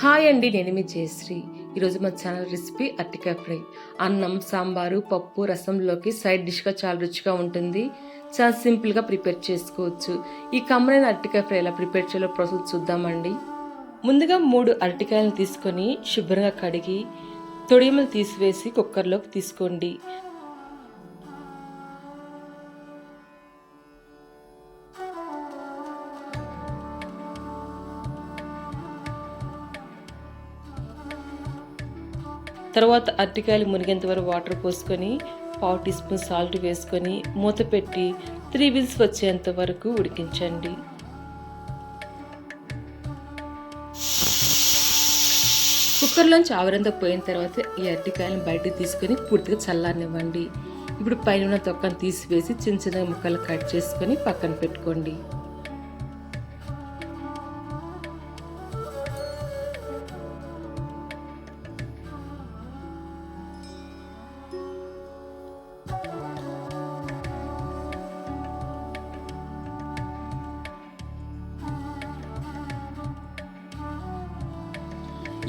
Hi అండి, నేను మీ జయశ్రీ. ఈరోజు మా ఛానల్ రెసిపీ అరటికాయ ఫ్రై. అన్నం, సాంబారు, పప్పు, రసంలోకి సైడ్ డిష్గా చాలా రుచిగా ఉంటుంది. చాలా సింపుల్గా ప్రిపేర్ చేసుకోవచ్చు. ఈ కమ్మరైన అరటికాయ ఫ్రై ఎలా ప్రిపేర్ చేయాలో ప్రాసెస్ చూద్దామండి. ముందుగా 3 అరటికాయలను తీసుకొని శుభ్రంగా కడిగి తొడిమలు తీసివేసి కుక్కర్లోకి తీసుకోండి. తర్వాత అరటికాయలు మునిగేంత వరకు వాటర్ పోసుకొని 1/2 టీ స్పూన్ సాల్ట్ వేసుకొని మూత పెట్టి 3 విజిల్స్ వచ్చేంత వరకు ఉడికించండి. కుక్కర్లోంచి ఆవిరంతా పోయిన తర్వాత ఈ అరటికాయలను బయటకు తీసుకొని పూర్తిగా చల్లారనివ్వండి. ఇప్పుడు పైన తొక్కను తీసివేసి చిన్న చిన్న ముక్కలు కట్ చేసుకొని పక్కన పెట్టుకోండి.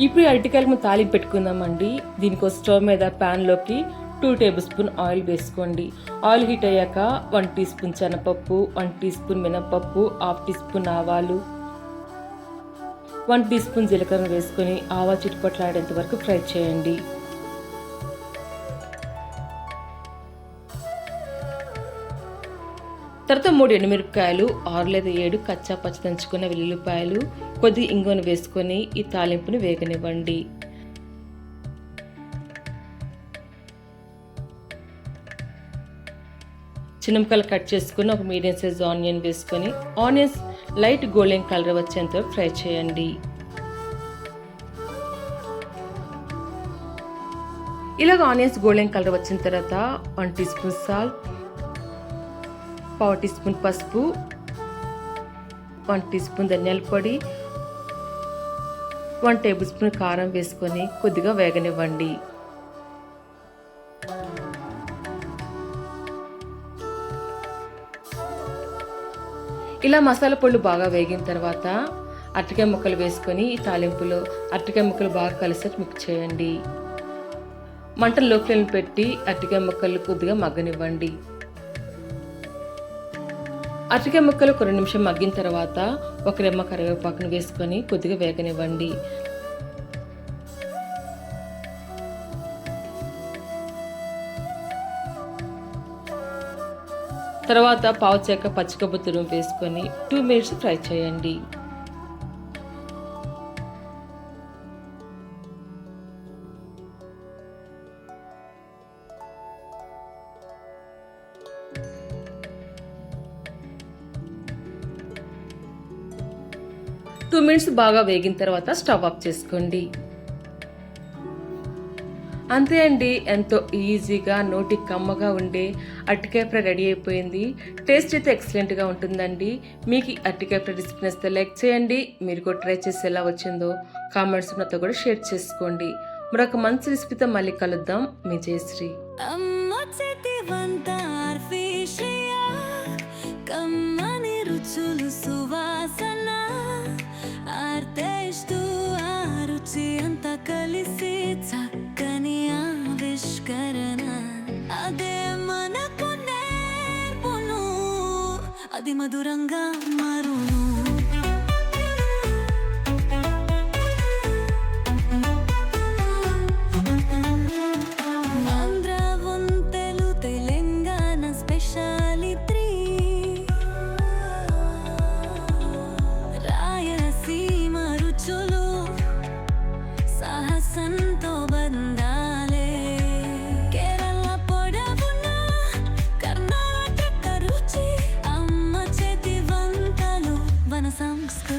ఇప్పుడు అరటికాయలు తాలింపు పెట్టుకుందామండి. దీనికోసం స్టవ్ మీద ప్యాన్లోకి 2 టేబుల్ స్పూన్ ఆయిల్ వేసుకోండి. ఆయిల్ హీట్ అయ్యాక 1 టీ స్పూన్ శనగపప్పు, 1 టీ స్పూన్ మినపప్పు, 1/2 టీ స్పూన్ ఆవాలు, 1 టీ స్పూన్ జీలకర్ర వేసుకొని ఆవాలు చిటపట్లాడేంత వరకు ఫ్రై చేయండి. తర్వాత 3 ఎండుమిరపకాయలు, 6 లేదా 7 కచ్చా పచ్చ దంచుకున్న వెల్లుల్లిపాయలు, కొద్ది ఇంగువను వేసుకొని ఈ తాలింపుని వేగనివ్వండి. చిన్న ముక్కలు కట్ చేసుకుని ఒక మీడియం సైజ్ ఆనియన్ వేసుకొని ఆనియన్స్ లైట్ గోల్డెన్ కలర్ వచ్చేంత వరకు ఫ్రై చేయండి. ఇలాగ ఆనియన్స్ గోల్డెన్ కలర్ వచ్చిన తర్వాత 1 teaspoon salt, 1/2 teaspoon పసుపు, 1 టీ స్పూన్ ధనియాల పొడి, 1 టేబుల్ స్పూన్ కారం వేసుకొని కొద్దిగా వేగనివ్వండి. ఇలా మసాలా పొడులు బాగా వేగిన తర్వాత అరటికాయ ముక్కలు వేసుకొని ఈ తాలింపులో అరటికాయ ముక్కలు బాగా కలిసేట్టు మిక్స్ చేయండి. మంటను లో ఫ్లేమ్ పెట్టి అరటికాయ ముక్కలు కొద్దిగా మగ్గనివ్వండి. అరటికాయ ముక్కలు 2 నిమిషం మగ్గిన తర్వాత 1 రెమ్మ కరివేపాకును వేసుకొని కొద్దిగా వేగనివ్వండి. తర్వాత పావు చెక్క పచ్చికొబ్బరి తురుము వేసుకొని 2 మినిట్స్ ఫ్రై చేయండి. టూ మినిట్స్ బాగా వేగిన తర్వాత స్టవ్ ఆఫ్ చేసుకోండి. అంతే అండి, ఎంతో ఈజీగా నోటికి కమ్మగా ఉండే అరటికాయ ఫ్రై రెడీ అయిపోయింది. టేస్ట్ అయితే ఎక్సలెంట్గా ఉంటుందండి. మీకు అరటికాయ ఫ్రై రెసిపీ నచ్చితే లైక్ చేయండి. మీరు కూడా ట్రై చేసి ఎలా వచ్చిందో కామెంట్స్ నాతో కూడా షేర్ చేసుకోండి. మరొక మంచి రెసిపీతో మళ్ళీ కలుద్దాం. మీ జయశ్రీ. కలిసి చక్కని ఆవిష్కరణ అదే మనకు నేర్పును, అది మధురంగా మారును. ఆంధ్ర వంటలు తెలంగాణ స్పెషాలిటీ, రాయలసీమ రుచులు సాహసంతో బంధాలే, కేరళ పొడవున కర్ణాటక రుచి, అమ్మ చేతి వంటలు వన సంస్కృతి.